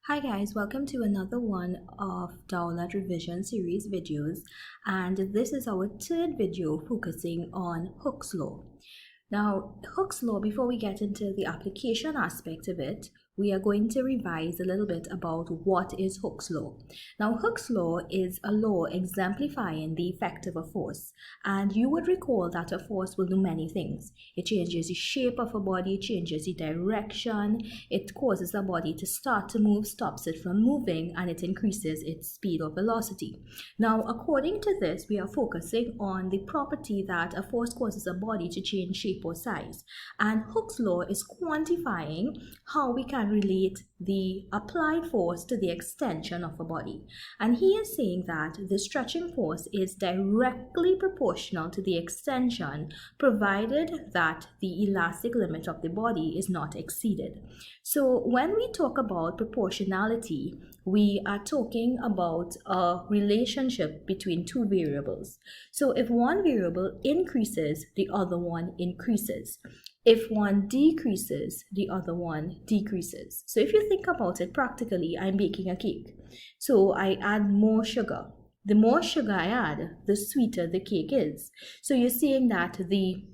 Hi guys, welcome to another one of DOWLATH revision series videos, and this is our third video focusing on Hooke's law. Now, Hooke's law, before we get into the application aspect of it, we are going to revise a little bit about what is Hooke's law. Now, Hooke's law is a law exemplifying the effect of a force, and you would recall that a force will do many things. It changes the shape of a body, changes the direction, it causes a body to start to move, stops it from moving, and it increases its speed or velocity. Now, according to this, we are focusing on the property that a force causes a body to change shape or size, and Hooke's law is quantifying how we can relate the applied force to the extension of a body. And he is saying that the stretching force is directly proportional to the extension, provided that the elastic limit of the body is not exceeded. So when we talk about proportionality, we are talking about a relationship between two variables. So if one variable increases, the other one increases. If one decreases, the other one decreases. So if you think about it practically, I'm baking a cake. So I add more sugar. The more sugar I add, the sweeter the cake is. So you're saying that the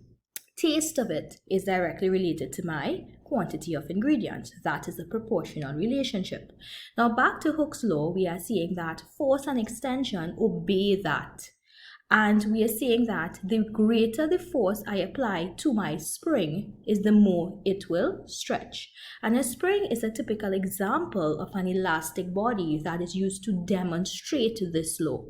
taste of it is directly related to my quantity of ingredients. That is a proportional relationship. Now back to Hooke's law, we are saying that force and extension obey that. And we are saying that the greater the force I apply to my spring is the more it will stretch. And a spring is a typical example of an elastic body that is used to demonstrate this law.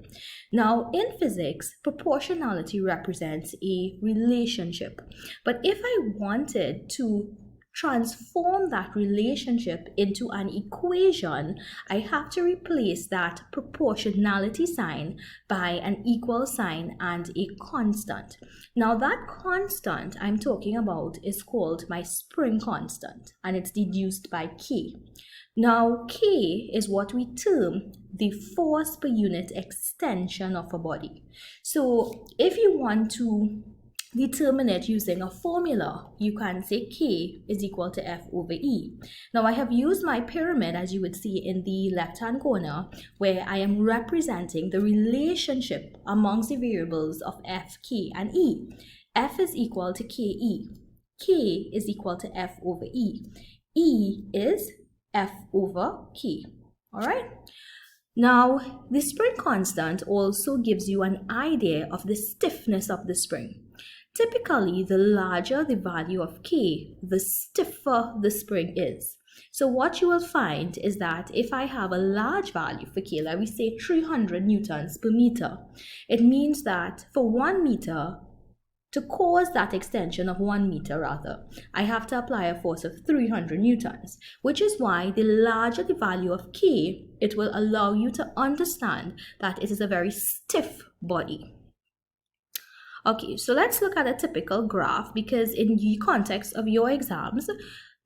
Now, in physics, proportionality represents a relationship. But if I wanted to transform that relationship into an equation, I have to replace that proportionality sign by an equal sign and a constant. Now that constant I'm talking about is called my spring constant, and it's deduced by K. Now K is what we term the force per unit extension of a body. So if you want to determine it using a formula, you can say K is equal to F over E. Now I have used my pyramid, as you would see in the left hand corner, where I am representing the relationship amongst the variables of F, K and E. F is equal to KE. K is equal to F over E. E is F over K. Alright? Now the spring constant also gives you an idea of the stiffness of the spring. Typically, the larger the value of K, the stiffer the spring is. So what you will find is that if I have a large value for K, like we say 300 newtons per meter, it means that for 1 meter, to cause that extension of 1 meter rather, I have to apply a force of 300 newtons, which is why the larger the value of K, it will allow you to understand that it is a very stiff body. Okay, so let's look at a typical graph, because in the context of your exams,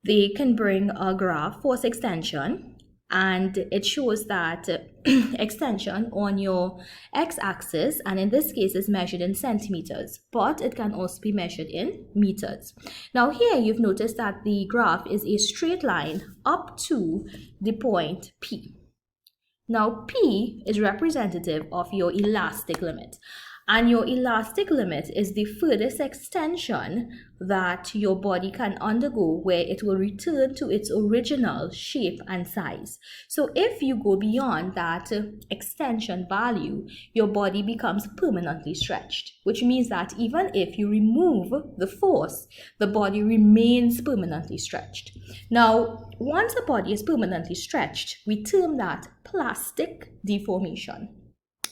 they can bring a graph, force extension, and it shows that extension on your x-axis, and in this case is measured in centimeters, but it can also be measured in meters. Now here you've noticed that the graph is a straight line up to the point P. Now P is representative of your elastic limit. And your elastic limit is the furthest extension that your body can undergo, where it will return to its original shape and size. So if you go beyond that extension value, your body becomes permanently stretched, which means that even if you remove the force, the body remains permanently stretched. Now, once a body is permanently stretched, we term that plastic deformation.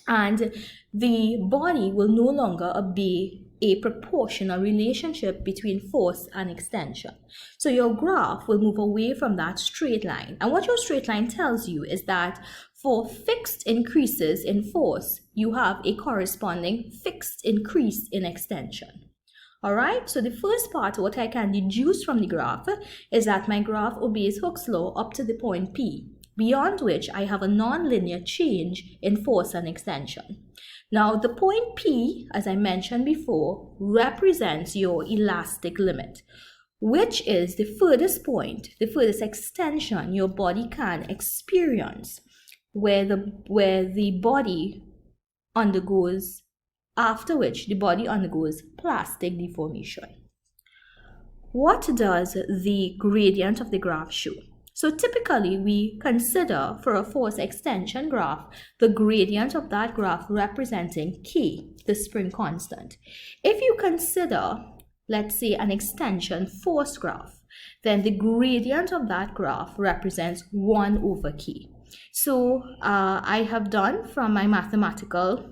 And the body will no longer obey a proportional relationship between force and extension. So your graph will move away from that straight line. And what your straight line tells you is that for fixed increases in force, you have a corresponding fixed increase in extension. Alright, so the first part, what I can deduce from the graph, is that my graph obeys Hooke's law up to the point P, beyond which I have a non-linear change in force and extension. Now, the point P, as I mentioned before, represents your elastic limit. which is the furthest point, the furthest extension your body can experience, where the body undergoes, after which the body undergoes plastic deformation. What does the gradient of the graph show? So typically we consider for a force extension graph the gradient of that graph representing K, the spring constant. If you consider, let's say, an extension force graph, then the gradient of that graph represents 1 over K. So I have done from my mathematical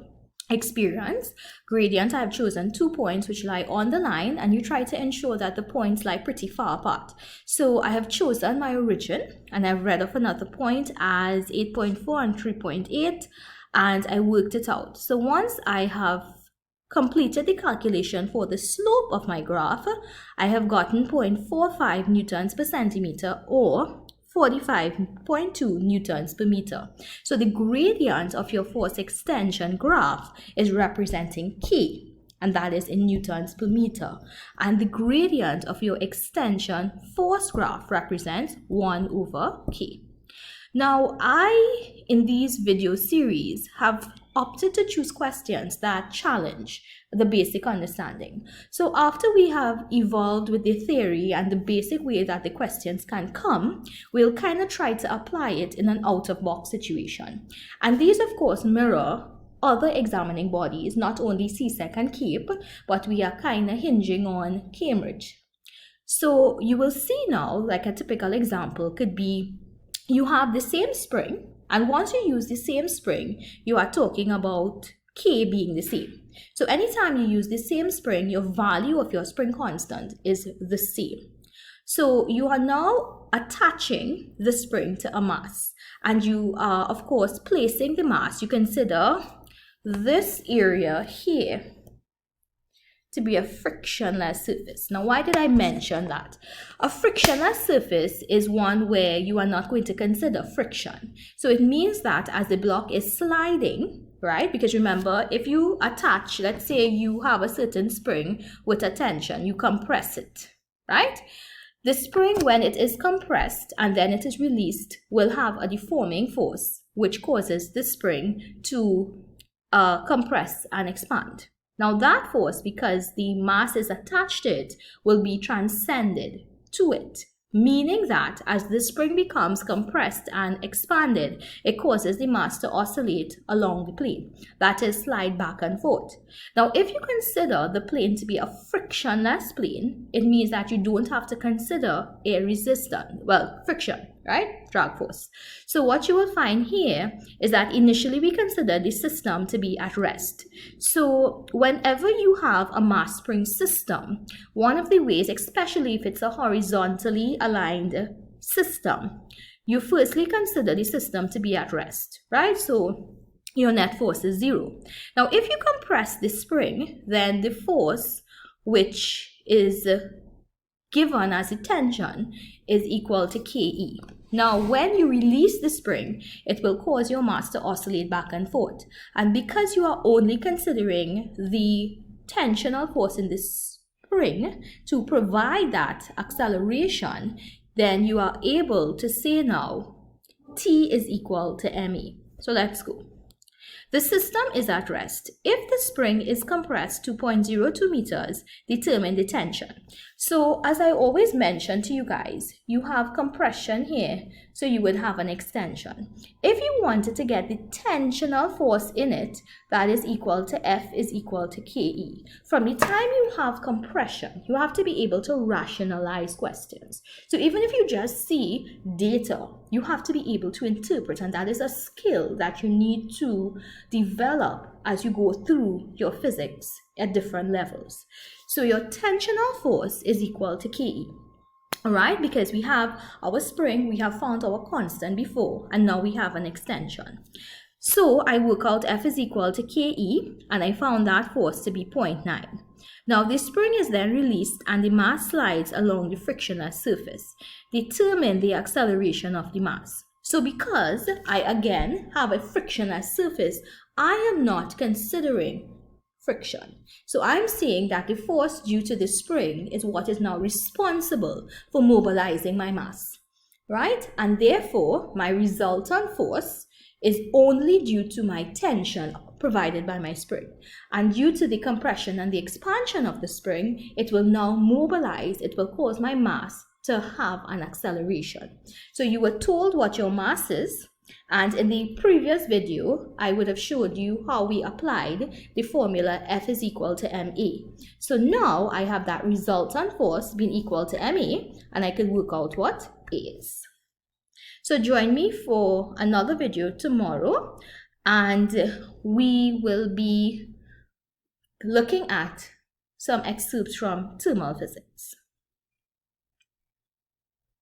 experience gradient, I have chosen 2 points which lie on the line, and you try to ensure that the points lie pretty far apart. So I have chosen my origin, and I've read off another point as 8.4 and 3.8, and I worked it out. So once I have completed the calculation for the slope of my graph, I have gotten 0.45 newtons per centimeter, or 45.2 newtons per meter. So the gradient of your force extension graph is representing K, and that is in newtons per meter. And the gradient of your extension force graph represents 1 over K. Now, in these video series, have opted to choose questions that challenge the basic understanding. So after we have evolved with the theory and the basic way that the questions can come, we'll kind of try to apply it in an out-of-box situation. And these, of course, mirror other examining bodies, not only CSEC and CAPE, but we are kind of hinging on Cambridge. So you will see now, like a typical example could be, you have the same spring, and once you use the same spring, you are talking about K being the same. So anytime you use the same spring, your value of your spring constant is the same. So you are now attaching the spring to a mass, and you are, of course, placing the mass. You consider this area here to be a frictionless surface. Now, why did I mention that? A frictionless surface is one where you are not going to consider friction. So it means that as the block is sliding, right? Because remember, if you attach, let's say you have a certain spring with a tension, you compress it, right? The spring, when it is compressed and then it is released, will have a deforming force, which causes the spring to compress and expand. Now that force, because the mass is attached to it, will be transcended to it, meaning that as the spring becomes compressed and expanded, it causes the mass to oscillate along the plane, that is, slide back and forth. Now, if you consider the plane to be a frictionless plane, it means that you don't have to consider air resistance, friction, right? Drag force. So what you will find here is that initially we consider the system to be at rest. So whenever you have a mass spring system, one of the ways, especially if it's a horizontally aligned system, you firstly consider the system to be at rest, right? So your net force is 0. Now, if you compress the spring, then the force which is given as a tension is equal to KE. Now, when you release the spring, it will cause your mass to oscillate back and forth. And because you are only considering the tensional force in the spring to provide that acceleration, then you are able to say now T is equal to ME. So let's go. The system is at rest. If the spring is compressed to 0.02 meters, determine the tension. So as I always mention to you guys, you have compression here, so you would have an extension. If you wanted to get the tensional force in it, that is equal to F is equal to KE. From the time you have compression, you have to be able to rationalize questions. So even if you just see data, you have to be able to interpret, and that is a skill that you need to develop as you go through your physics at different levels. So your tensional force is equal to KE. All right, because we have our spring, we have found our constant before, and now we have an extension. So I work out F is equal to KE, and I found that force to be 0.9. Now the spring is then released and the mass slides along the frictionless surface. Determine the acceleration of the mass. So because I again have a frictionless surface, I am not considering friction. So I'm saying that the force due to the spring is what is now responsible for mobilizing my mass, right? And therefore, my resultant force is only due to my tension provided by my spring. And due to the compression and the expansion of the spring, it will now mobilize, it will cause my mass to have an acceleration. So you were told what your mass is, and in the previous video, I would have showed you how we applied the formula F is equal to ma. So now I have that resultant force being equal to ma, and I can work out what A is. So join me for another video tomorrow, and we will be looking at some excerpts from thermal physics.